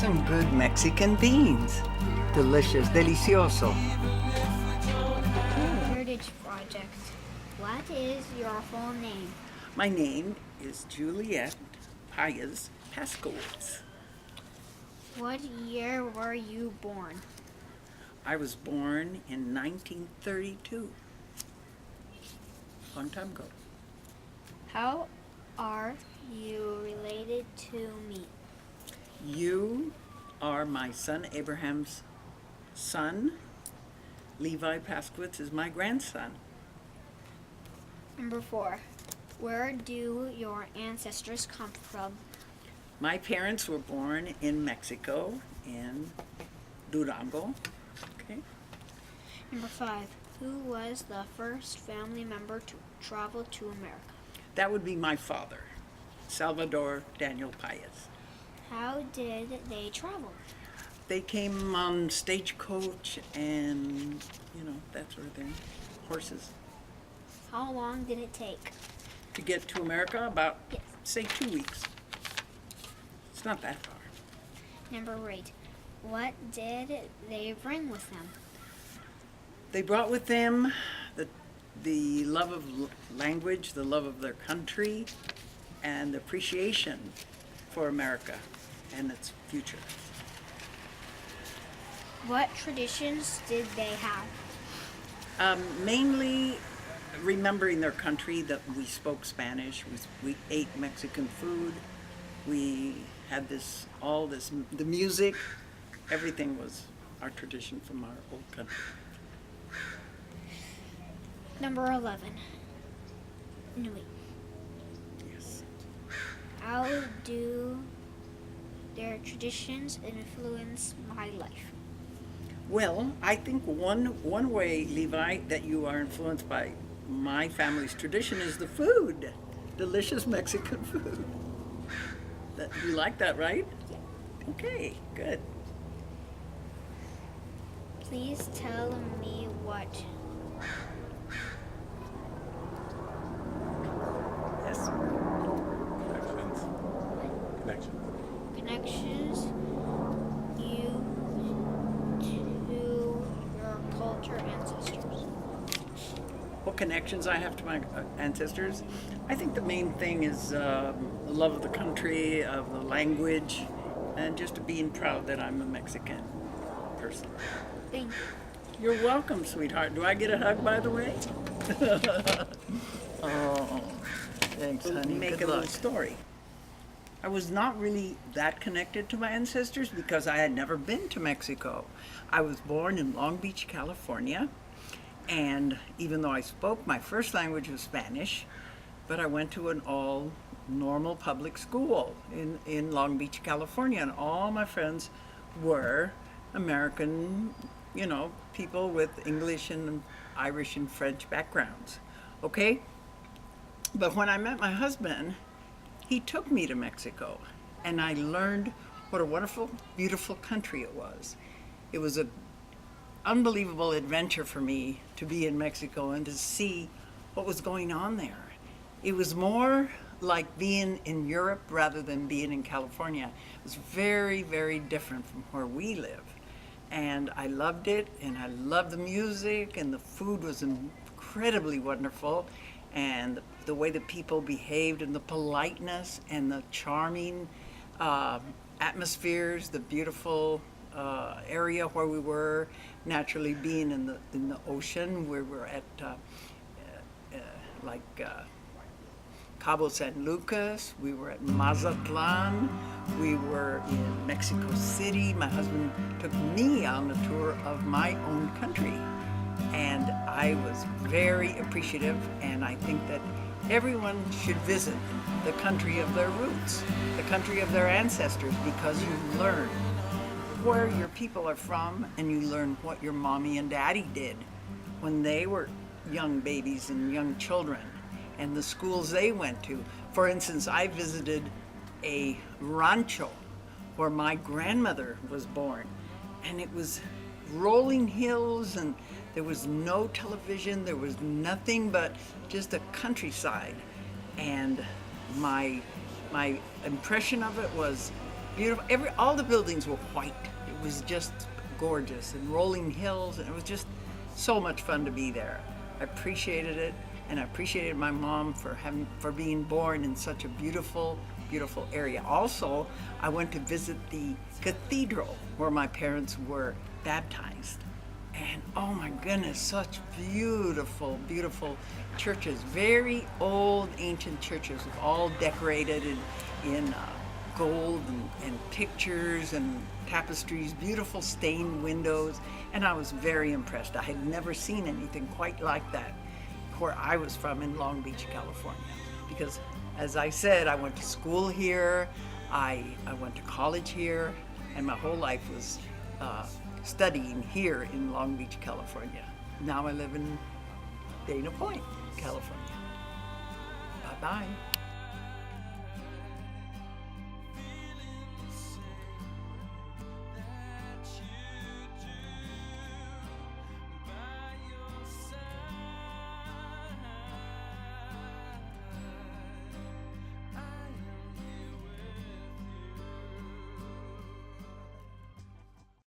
some good Mexican beans. Delicious, delicioso. Heritage Project. What is your full name? My name is Juliet Paez Paskowitz. What year were you born? I was born in 1932. Long time ago. How are you related to me? You are my son Abraham's son. Levi Paskowitz is my grandson. Number 4. Where do your ancestors come from? My parents were born in Mexico, in Durango. Okay. Number 5. Who was the first family member to travel to America? That would be my father, Salvador Daniel Paez. How did they travel? They came on stagecoach and, that sort of thing, horses. How long did it take? To get to America, about, Yes. say, 2 weeks. It's not that far. Number 8. What did they bring with them? They brought with them the love of language, the love of their country, and the appreciation for America and its future. What traditions did they have? Mainly remembering their country, that we spoke Spanish, we ate Mexican food, we had the music, everything was our tradition from our old country. Number 11. No, wait. Yes. How do their traditions influence my life? Well, I think one way, Levi, that you are influenced by my family's tradition is the food. Delicious Mexican food. You like that, right? Yeah. Okay, good. Please tell me what Yes. connections you to your culture ancestors. What connections I have to my ancestors? I think the main thing is the love of the country, of the language, and just being proud that I'm a Mexican person. Thank you. You're welcome, sweetheart. Do I get a hug, by the way? Oh, thanks, honey. Make a little story. I was not really that connected to my ancestors because I had never been to Mexico. I was born in Long Beach, California, and even though I spoke, my first language was Spanish, but I went to an all normal public school in Long Beach, California, and all my friends were American, people with English and Irish and French backgrounds, okay? But when I met my husband, he took me to Mexico, and I learned what a wonderful, beautiful country it was. It was an unbelievable adventure for me to be in Mexico and to see what was going on there. It was more like being in Europe rather than being in California. It was very, very different from where we live. And I loved it, and I loved the music, and the food was incredibly wonderful, and the way the people behaved, and the politeness, and the charming atmospheres, the beautiful area where we were, naturally being in the ocean. We were at Cabo San Lucas, we were at Mazatlan, we were in Mexico City. My husband took me on a tour of my own country, and I was very appreciative, and I think that everyone should visit the country of their roots, the country of their ancestors, because you learn where your people are from, and you learn what your mommy and daddy did when they were young babies and young children, and the schools they went to. For instance, I visited a rancho where my grandmother was born, and it was rolling hills, and there was no television, there was nothing but just the countryside. And my impression of it was beautiful. All the buildings were white. It was just gorgeous, and rolling hills, and it was just so much fun to be there. I appreciated it, and I appreciated my mom for being born in such a beautiful area. Also, I went to visit the cathedral where my parents were baptized. And oh my goodness, such beautiful churches. Very old, ancient churches, all decorated in gold and pictures and tapestries, beautiful stained windows. And I was very impressed. I had never seen anything quite like that where I was from in Long Beach, California. Because, as I said, I went to school here, I went to college here, and my whole life was studying here in Long Beach, California. Now I live in Dana Point, California. Bye-bye.